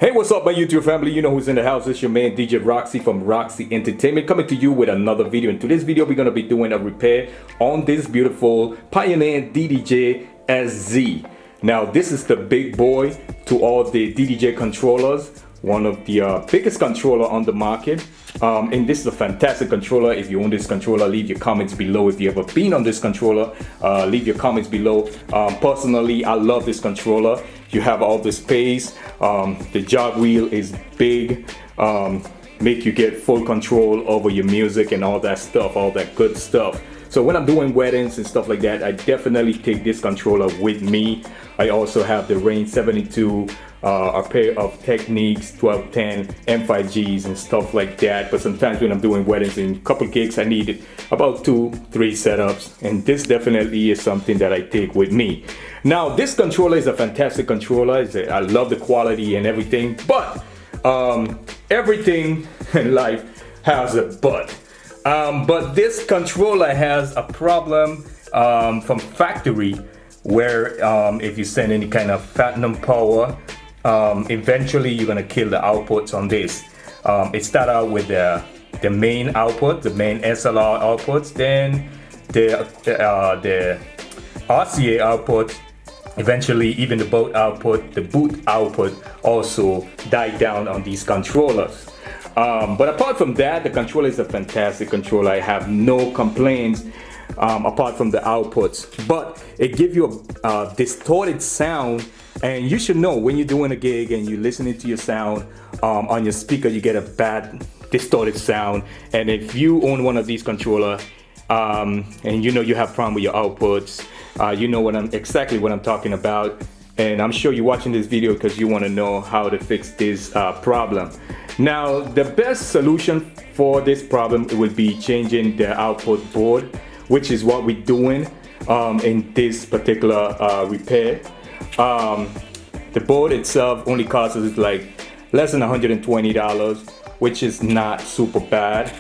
Hey, what's up my YouTube family? You know who's in the house. It's your man DJ Roxy from Roxy Entertainment coming to you with another video. In today's video we're going to be doing a repair on this beautiful Pioneer Ddj sz. Now this is the big boy to all the Ddj controllers, one of the biggest controller on the market. And this is a fantastic controller. If you own this controller, leave your comments below. If you ever been on this controller, leave your comments below. Personally, I love this controller. You have all the space. The jog wheel is big. Make you get full control over your music and all that stuff, all that good stuff. So when I'm doing weddings and stuff like that, I definitely take this controller with me. I also have the Range 72, a pair of Techniques 1210 M5Gs and stuff like that. But sometimes when I'm doing weddings and a couple gigs, I need about 2-3 setups, and this definitely is something that I take with me. Now this controller is a fantastic controller. I love the quality and everything, but everything in life has a but. But this controller has a problem from factory, where if you send any kind of phantom power, eventually you're gonna kill the outputs on this. It starts out with the main output, the main SLR outputs, then the RCA output, eventually even the boot output also died down on these controllers. But apart from that, the controller is a fantastic controller. I have no complaints apart from the outputs, but it gives you a distorted sound, and you should know when you're doing a gig and you're listening to your sound on your speaker, you get a bad distorted sound. And if you own one of these controllers and you know you have problem with your outputs, you know exactly what I'm talking about, and I'm sure you're watching this video because you want to know how to fix this problem. Now the best solution for this problem would be changing the output board, which is what we're doing in this particular repair. The board itself only costs us like less than $120, which is not super bad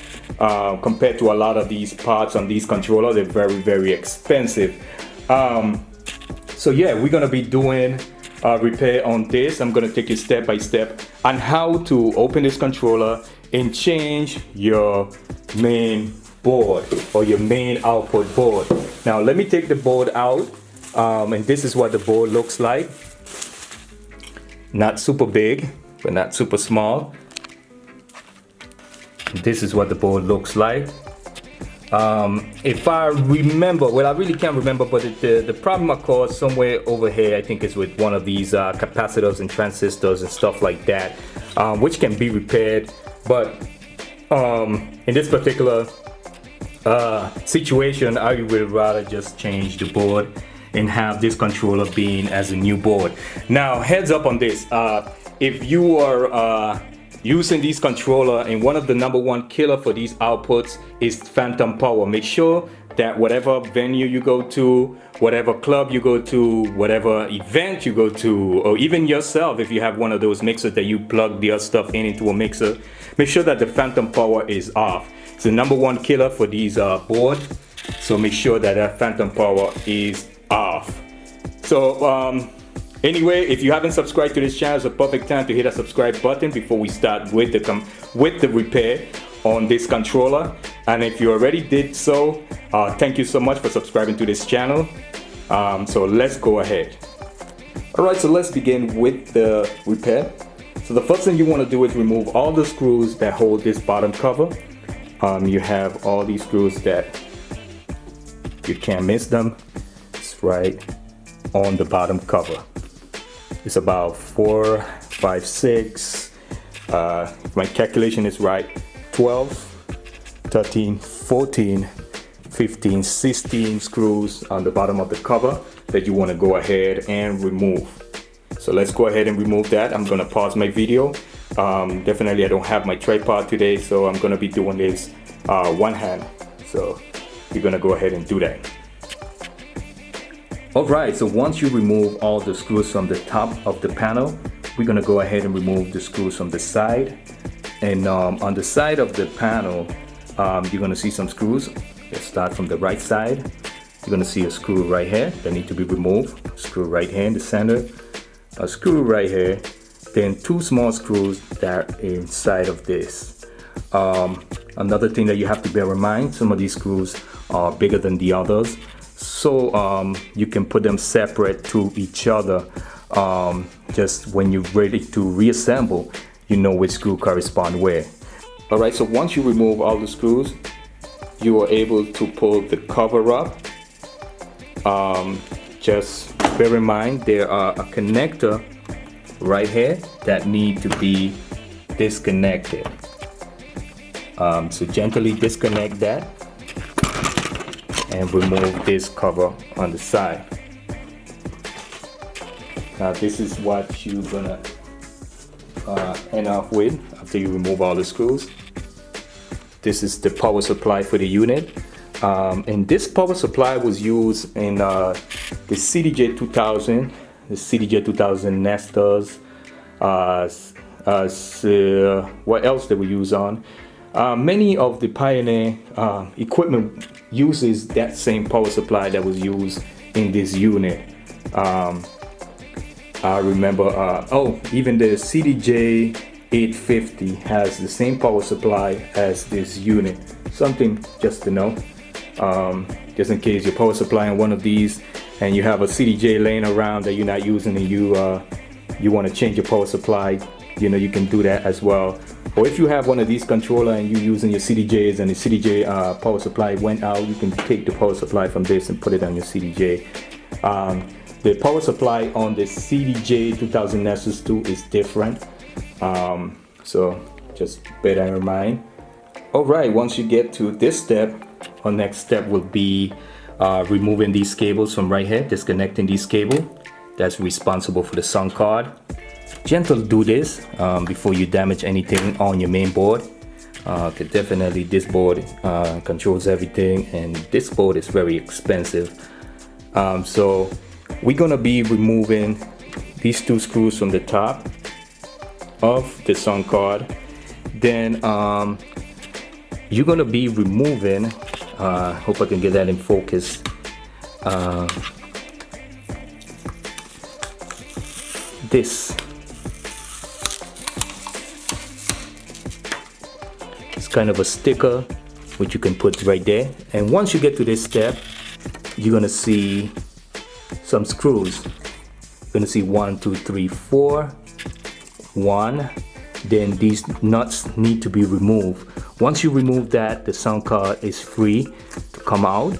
compared to a lot of these parts on these controllers. They're very expensive. So yeah, we're gonna be doing a repair on this. I'm gonna take you step by step on how to open this controller and change your main board or your main output board. Now let me take the board out, and this is what the board looks like. Not super big, but not super small. This is what the board looks like. If I remember, well, I really can't remember, but the problem occurs somewhere over here. I think it's with one of these capacitors and transistors and stuff like that, which can be repaired. But in this particular situation, I would rather just change the board and have this controller being as a new board. Now heads up on this, if you are using this controller, and one of the #1 killer for these outputs is phantom power, make sure that whatever venue you go to, whatever club you go to, whatever event you go to, or even yourself, if you have one of those mixers that you plug the other stuff into a mixer, make sure that the phantom power is off. It's the #1 killer for these boards, so make sure that that phantom power is off. So anyway, if you haven't subscribed to this channel, it's a perfect time to hit that subscribe button before we start with the repair on this controller. And if you already did so, thank you so much for subscribing to this channel. So let's go ahead. Alright, so let's begin with the repair. So the first thing you want to do is remove all the screws that hold this bottom cover. You have all these screws that you can't miss them. It's right on the bottom cover. It's about 4, 5, 6, if my calculation is right, 12, 13, 14, 15, 16 screws on the bottom of the cover that you want to go ahead and remove. So let's go ahead and remove that. I'm gonna pause my video. Definitely I don't have my tripod today, so I'm gonna be doing this one hand. So you're gonna go ahead and do that. Alright, so once you remove all the screws from the top of the panel, we're gonna go ahead and remove the screws from the side. And on the side of the panel, you're gonna see some screws. Let's start from the right side. You're gonna see a screw right here that need to be removed. Screw right here in the center. A screw right here, then 2 small screws that are inside of this. Another thing that you have to bear in mind, some of these screws are bigger than the others, so you can put them separate to each other. Just when you're ready to reassemble, you know which screw correspond where. Alright, so once you remove all the screws, you are able to pull the cover up. Just bear in mind there are a connector right here that need to be disconnected. So gently disconnect that and remove this cover on the side. Now this is what you're gonna end up with after you remove all the screws. This is the power supply for the unit. And this power supply was used in the CDJ 2000, the CDJ 2000 Nestors. What else did we use on? Many of the Pioneer equipment uses that same power supply that was used in this unit. I remember, even the CDJ 850 has the same power supply as this unit. Something just to know, just in case you're power supplying one of these and you have a CDJ laying around that you're not using and you want to change your power supply, you know, you can do that as well. Or if you have one of these controller and you're using your CDJs and the CDJ power supply went out, you can take the power supply from this and put it on your CDJ. The power supply on the CDJ 2000 Nestors 2 is different, so just bear that in mind. Alright, once you get to this step, our next step will be removing these cables from right here, disconnecting these cables. That's responsible for the sound card. Gentle do this before you damage anything on your main board. Definitely this board controls everything, and this board is very expensive. So we're gonna be removing these 2 screws from the top of the sound card. Then you're gonna be removing, hope I can get that in focus, this. It's kind of a sticker which you can put right there, and once you get to this step, you're gonna see some screws. You're gonna see 1, 2, 3, 4, 1. Then these nuts need to be removed. Once you remove that, the sound card is free to come out,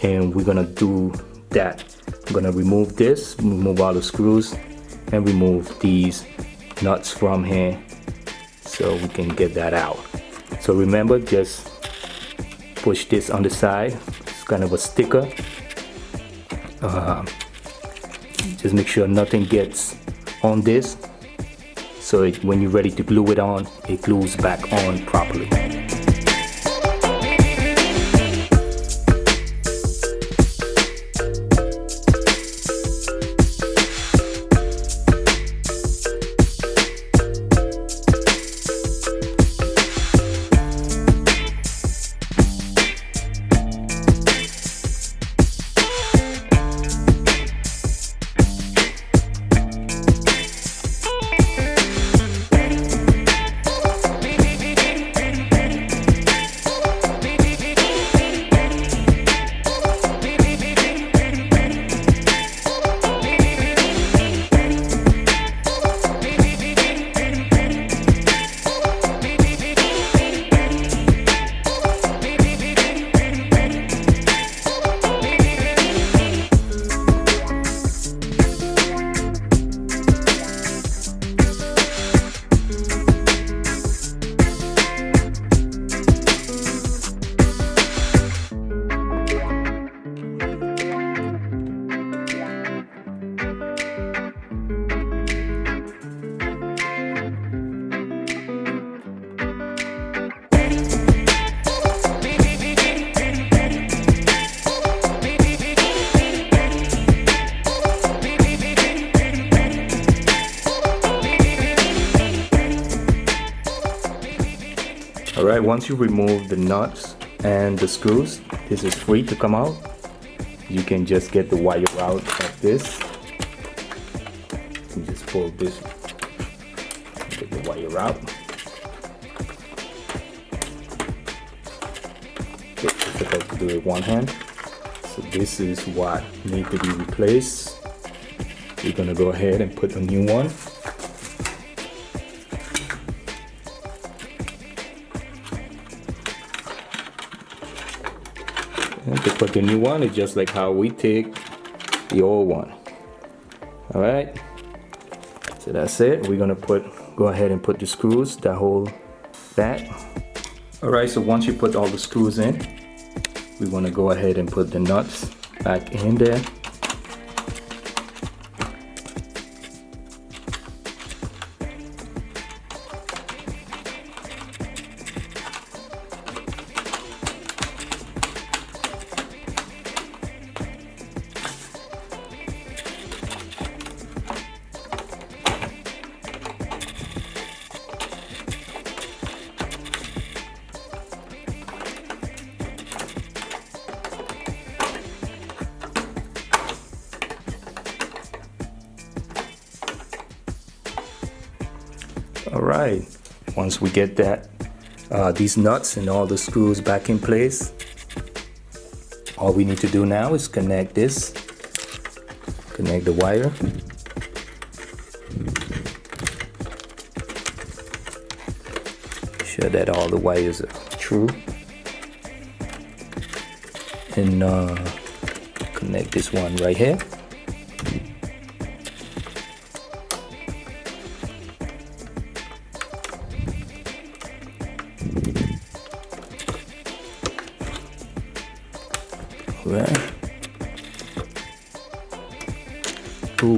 and we're gonna do that. I'm gonna remove this, remove all the screws, and remove these nuts from here so we can get that out. So remember, just push this on the side. It's kind of a sticker. Just make sure nothing gets on this, so when you're ready to glue it on, it glues back on properly. Alright, once you remove the nuts and the screws, this is free to come out. You can just get the wire out like this. You just pull this, get the wire out. It's difficult to do it with one hand. So this is what needs to be replaced. We're gonna go ahead and put a new one. And to put the new one, it's just like how we take the old one. All right. So that's it. We're gonna go ahead and put the screws that hold that. All right. So once you put all the screws in, we want to go ahead and put the nuts back in there. All right, once we get that, these nuts and all the screws back in place, all we need to do now is connect this, connect the wire. Sure that all the wires are true. And connect this one right here. Right. Ooh.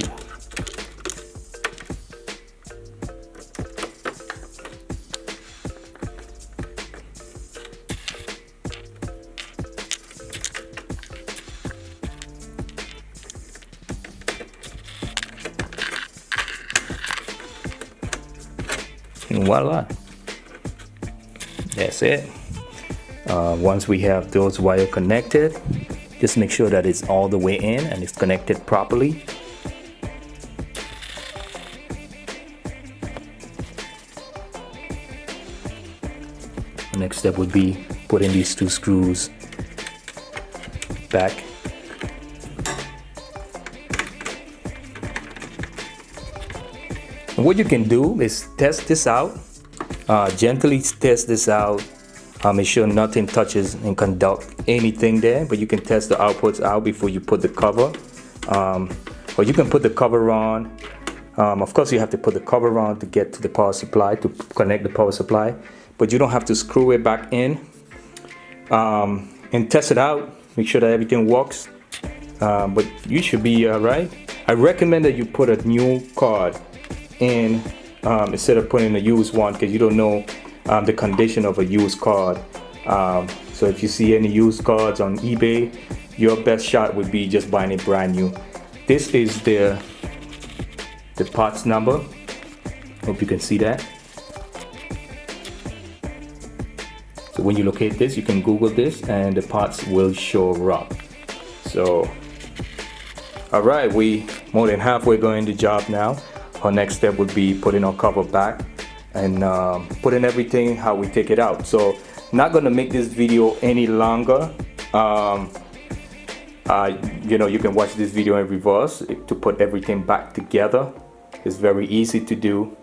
And voila. That's it. Once we have those wires connected, just make sure that it's all the way in and it's connected properly. The next step would be putting these two screws back. And what you can do is test this out, gently test this out. Make sure nothing touches and conduct anything there, but you can test the outputs out before you put the cover, or you can put the cover on. Of course you have to put the cover on to get to the power supply, to connect the power supply, but you don't have to screw it back in, and test it out, make sure that everything works, but you should be alright. I recommend that you put a new card in instead of putting a used one, because you don't know the condition of a used card. So if you see any used cards on eBay, your best shot would be just buying it brand new. This is the parts number. Hope you can see that. So when you locate this, you can Google this and the parts will show up. So all right, we more than halfway going the job now. Our next step would be putting our cover back and putting everything how we take it out. So not gonna make this video any longer. You know, you can watch this video in reverse to put everything back together. It's very easy to do.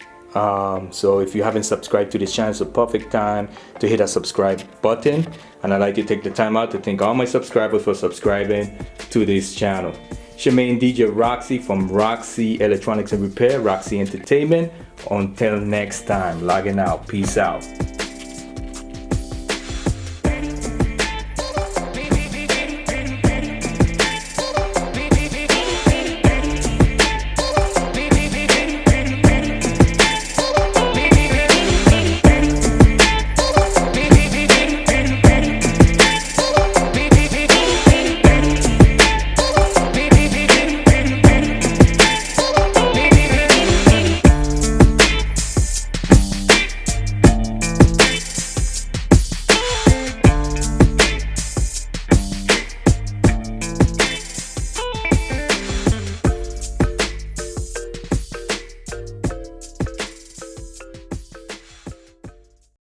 So if you haven't subscribed to this channel, it's a perfect time to hit that subscribe button. And I'd like to take the time out to thank all my subscribers for subscribing to this channel. It's your main DJ Roxy from Roxy Electronics and Repair, Roxy Entertainment. Until next time, logging out. Peace out.